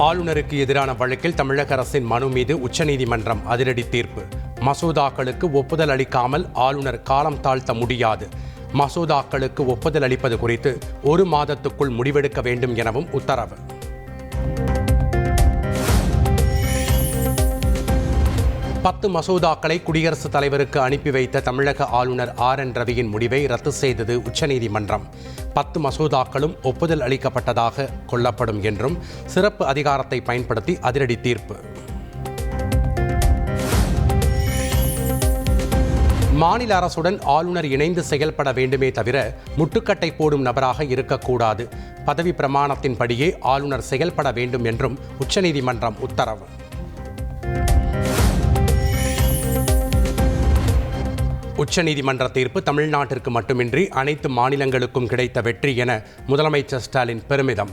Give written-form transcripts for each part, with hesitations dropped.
ஆளுநருக்கு எதிரான வழக்கில் தமிழக அரசின் மனு மீது உச்சநீதிமன்றம் அதிரடி தீர்ப்பு. மசோதாக்களுக்கு ஒப்புதல் அளிக்காமல் ஆளுநர் காலம் தாழ்த்த முடியாது. மசோதாக்களுக்கு ஒப்புதல் அளிப்பது குறித்து 1 மாதத்துக்குள் முடிவெடுக்க வேண்டும் எனவும் உத்தரவு. பத்து மசோதாக்களை குடியரசுத் தலைவருக்கு அனுப்பி வைத்த தமிழக ஆளுநர் RN ரவியின் முடிவை ரத்து செய்தது உச்சநீதிமன்றம். 10 மசோதாக்களும் ஒப்புதல் அளிக்கப்பட்டதாக கொள்ளப்படும் என்றும் சிறப்பு அதிகாரத்தை பயன்படுத்தி அதிரடி தீர்ப்பு. மாநில அரசுடன் ஆளுநர் இணைந்து செயல்பட வேண்டுமே தவிர முட்டுக்கட்டை போடும் நபராக இருக்கக்கூடாது. பதவி பிரமாணத்தின்படியே ஆளுநர் செயல்பட வேண்டும் என்றும் உச்சநீதிமன்றம் உத்தரவு. உச்சநீதிமன்ற தீர்ப்பு தமிழ்நாட்டிற்கு மட்டுமின்றி அனைத்து மாநிலங்களுக்கும் கிடைத்த வெற்றி என முதலமைச்சர் ஸ்டாலின் பெருமிதம்.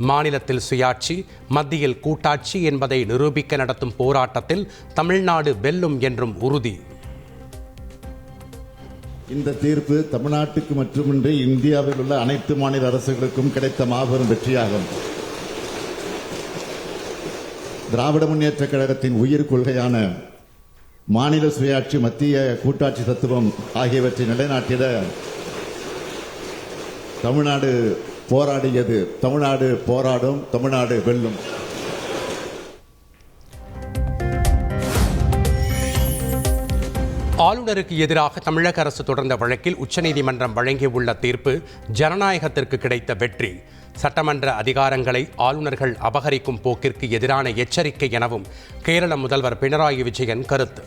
மாநிலத்தில் சுயாட்சி, மத்தியில் கூட்டாட்சி என்பதை நிரூபிக்க நடத்தும் போராட்டத்தில் தமிழ்நாடு வெல்லும் என்றும் உறுதி. இந்த தீர்ப்பு தமிழ்நாட்டுக்கு மட்டுமின்றி இந்தியாவில் உள்ள அனைத்து மாநில அரசுகளுக்கும் கிடைத்த மாபெரும் வெற்றியாகும். திராவிட முன்னேற்ற கழகத்தின் உயிர் கொள்கையான மாநில சுயாட்சி, மத்திய கூட்டாட்சி தத்துவம் ஆகியவற்றை நிலைநாட்டிட தமிழ்நாடு போராடியது. தமிழ்நாடு போராடும், தமிழ்நாடு வெல்லும். ஆளுநருக்கு எதிராக தமிழக அரசு தொடர்ந்த வழக்கில் உச்சநீதிமன்றம் வழங்கியுள்ள தீர்ப்பு ஜனநாயகத்திற்கு கிடைத்த வெற்றி. சட்டமன்ற அதிகாரங்களை ஆளுநர்கள் அபகரிக்கும் போக்கிற்கு எதிரான எச்சரிக்கை எனவும் கேரள முதல்வர் பினராயி விஜயன் கருத்து.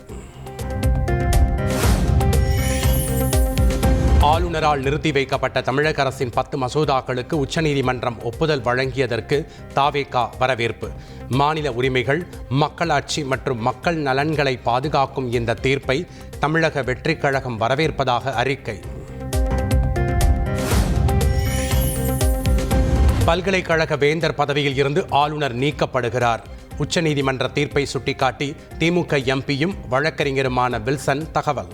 ஆளுநரால் நிறுத்தி வைக்கப்பட்ட தமிழக அரசின் 10 மசோதாக்களுக்கு உச்சநீதிமன்றம் ஒப்புதல் வழங்கியதற்கு தாவேகா வரவேற்பு. மாநில உரிமைகள், மக்களாட்சி மற்றும் மக்கள் நலன்களை பாதுகாக்கும் இந்த தீர்ப்பை தமிழக வெற்றிக் கழகம் வரவேற்பதாக அறிக்கை. பல்கலைக்கழக வேந்தர் பதவியில் இருந்து ஆளுநர் நீக்கப்படுகிறார். உச்சநீதிமன்ற தீர்ப்பை சுட்டிக்காட்டி திமுக எம்பியும் வழக்கறிஞருமான வில்சன் தகவல்.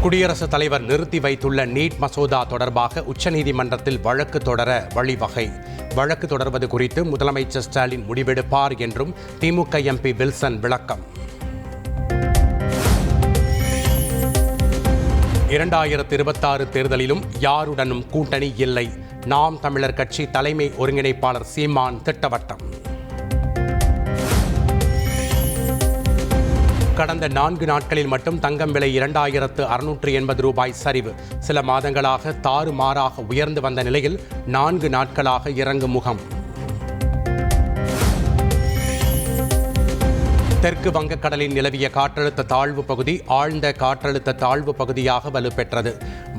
குடியரசுத் தலைவர் நிறுத்தி வைத்துள்ள நீட் மசோதா தொடர்பாக உச்சநீதிமன்றத்தில் வழக்கு தொடர வழிவகை. வழக்கு தொடர்வது குறித்து முதலமைச்சர் ஸ்டாலின் முடிவெடுப்பார் என்றும் திமுக எம்பி வில்சன் விளக்கம். 2026 தேர்தலிலும் யாருடனும் கூட்டணி இல்லை. நாம் தமிழர் கட்சி தலைமை ஒருங்கிணைப்பாளர் சீமான் திட்டவட்டம். கடந்த 4 நாட்களில் மட்டும் தங்கம் விலை 2680 ரூபாய் சரிவு. சில மாதங்களாக தாறுமாறாக உயர்ந்து வந்த நிலையில் 4 நாட்களாக இறங்கு முகம். தெற்கு வங்கக்கடலில் நிலவிய காற்றழுத்த தாழ்வு பகுதி ஆழ்ந்த காற்றழுத்த தாழ்வு பகுதியாக வலுப்பெற்றது.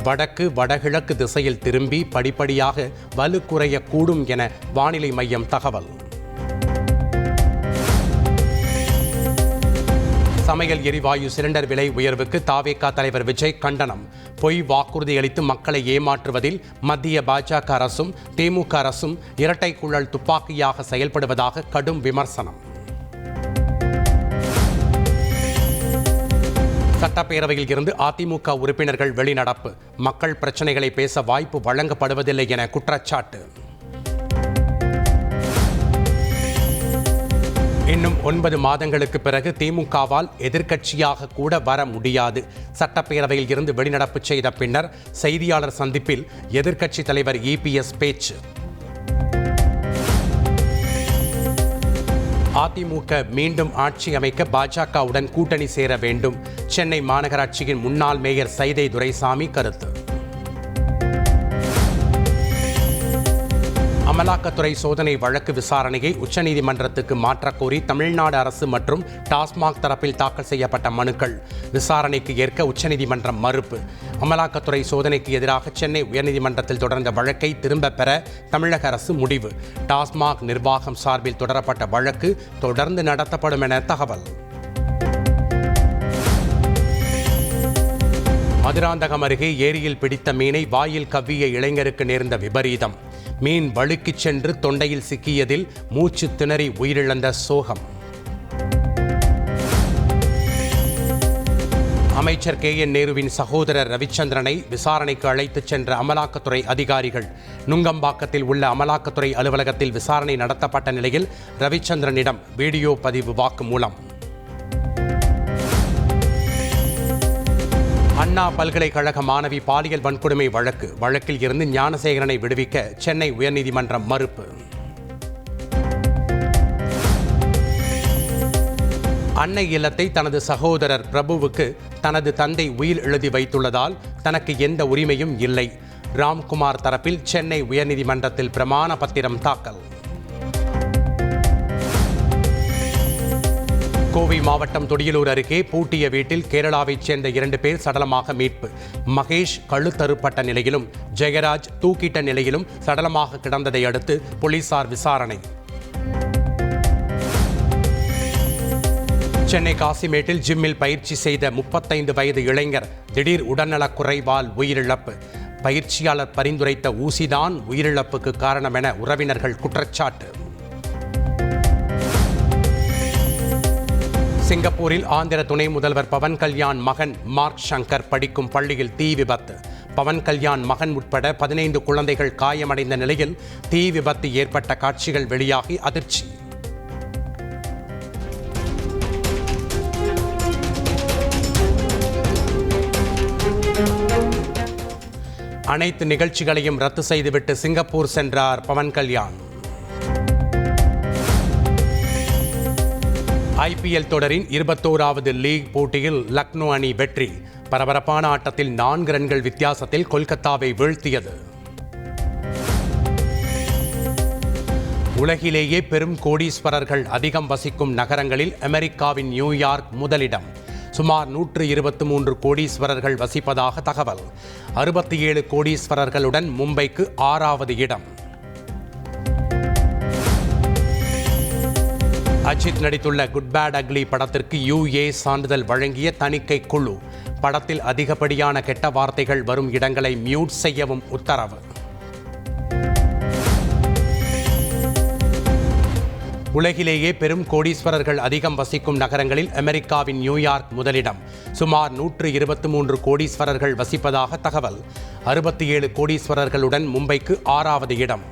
வடக்கு வடகிழக்கு திசையில் திரும்பி படிப்படியாக வலு குறையக்கூடும் என வானிலை மையம் தகவல். சமையல் எரிவாயு சிலிண்டர் விலை உயர்வுக்கு தாவேகா தலைவர் விஜய் கண்டனம். பொய் வாக்குறுதி அளித்து மக்களை ஏமாற்றுவதில் மத்திய பாஜக அரசும் திமுக அரசும் இரட்டை குழல் துப்பாக்கியாக செயல்படுவதாக கடும் விமர்சனம். சட்டப்பேரவையில் இருந்து அதிமுக உறுப்பினர்கள் வெளிநடப்பு. மக்கள் பிரச்சனைகளை பேச வாய்ப்பு வழங்கப்படுவதில்லை என குற்றச்சாட்டு. இன்னும் 9 மாதங்களுக்கு பிறகு திமுகவால் எதிர்க்கட்சியாக கூட வர முடியாது. சட்டப்பேரவையில் இருந்து வெளிநடப்பு செய்த பின்னர் செய்தியாளர் சந்திப்பில் எதிர்க்கட்சி தலைவர் EPS பேச்சு. அதிமுக மீண்டும் ஆட்சி அமைக்க பாஜகவுடன் கூட்டணி சேர வேண்டும். சென்னை மாநகராட்சியின் முன்னாள் மேயர் சைதை துரைசாமி கருத்து. அமலாக்கத்துறை சோதனை வழக்கு விசாரணையை உச்சநீதிமன்றத்துக்கு மாற்றக்கோரி தமிழ்நாடு அரசு மற்றும் டாஸ்மாக் தரப்பில் தாக்கல் செய்யப்பட்ட மனுக்கள் விசாரணைக்கு ஏற்க உச்சநீதிமன்றம் மறுப்பு. அமலாக்கத்துறை சோதனைக்கு எதிராக சென்னை உயர்நீதிமன்றத்தில் தொடர்ந்த வழக்கை திரும்பப் பெற தமிழக அரசு முடிவு. டாஸ்மாக் நிர்வாகம் சார்பில் தொடரப்பட்ட வழக்கு தொடர்ந்து நடத்தப்படும் என தகவல். மதுராந்தகம் அருகே ஏரியில் பிடித்த மீனை வாயில் கவ்விய இளைஞருக்கு நேர்ந்த விபரீதம். மீன் வழுக்கிச் சென்று தொண்டையில் சிக்கியதில் மூச்சு திணறி உயிரிழந்த சோகம். அமைச்சர் KN நேருவின் சகோதரர் ரவிச்சந்திரனை விசாரணைக்கு அழைத்துச் சென்ற அமலாக்கத்துறை அதிகாரிகள். நுங்கம்பாக்கத்தில் உள்ள அமலாக்கத்துறை அலுவலகத்தில் விசாரணை நடத்தப்பட்ட நிலையில் ரவிச்சந்திரனிடம் வீடியோ பதிவு வாக்குமூலம். அண்ணா பல்கலைக்கழக மாணவி பாலியல் வன்கொடுமை வழக்கில் இருந்து ஞானசேகரனை விடுவிக்க சென்னை உயர்நீதிமன்றம் மறுப்பு. அன்னை இல்லத்தை தனது சகோதரர் பிரபுவுக்கு தனது தந்தை உயில் எழுதி வைத்துள்ளதால் தனக்கு எந்த உரிமையும் இல்லை. ராம்குமார் தரப்பில் சென்னை உயர்நீதிமன்றத்தில் பிரமாண பத்திரம் தாக்கல். கோவை மாவட்டம் தொடியலூர் அருகே பூட்டிய வீட்டில் கேரளாவைச் சேர்ந்த 2 பேர் சடலமாக மீட்பு. மகேஷ் கழுத்தறுப்பட்ட நிலையிலும் ஜெயராஜ் தூக்கிட்ட நிலையிலும் சடலமாக கிடந்ததை அடுத்து போலீசார் விசாரணை. சென்னை காசிமேட்டில் ஜிம்மில் பயிற்சி செய்த 35 வயது இளைஞர் திடீர் உடல்நலக் குறைவால் உயிரிழப்பு. பயிற்சியாளர் பரிந்துரைத்த ஊசிதான் உயிரிழப்புக்கு காரணம் என உறவினர்கள் குற்றச்சாட்டு. சிங்கப்பூரில் ஆந்திர துணை முதல்வர் பவன் கல்யாண் மகன் மார்க் சங்கர் படிக்கும் பள்ளியில் தீ விபத்து. பவன் கல்யாண் மகன் உட்பட 15 குழந்தைகள் காயமடைந்த நிலையில் தீ விபத்து ஏற்பட்ட காட்சிகள் வெளியாகி அதிர்ச்சி. அனைத்து நிகழ்ச்சிகளையும் ரத்து செய்துவிட்டு சிங்கப்பூர் சென்றார் பவன் கல்யாண். IPL தொடரின் 21வது லீக் போட்டியில் லக்னோ அணி வெற்றி. பரபரப்பான ஆட்டத்தில் 4 ரன்கள் வித்தியாசத்தில் கொல்கத்தாவை வீழ்த்தியது. உலகிலேயே பெரும் கோடீஸ்வரர்கள் அதிகம் வசிக்கும் நகரங்களில் அமெரிக்காவின் நியூயார்க் முதலிடம். சுமார் 123 கோடீஸ்வரர்கள் வசிப்பதாக தகவல். 67 கோடீஸ்வரர்களுடன் மும்பைக்கு 6வது இடம். அஜித் நடித்துள்ள குட் பேட் அக்லி படத்திற்கு UA சான்றிதழ் வழங்கிய தணிக்கை குழு. படத்தில் அதிகப்படியான கெட்ட வார்த்தைகள் வரும் இடங்களை மியூட் செய்யவும் உத்தரவு. உலகிலேயே பெரும் கோடீஸ்வரர்கள் அதிகம் வசிக்கும் நகரங்களில் அமெரிக்காவின் நியூயார்க் முதலிடம். சுமார் 123 கோடீஸ்வரர்கள் வசிப்பதாக தகவல். 67 கோடீஸ்வரர்களுடன் மும்பைக்கு 6வது இடம்.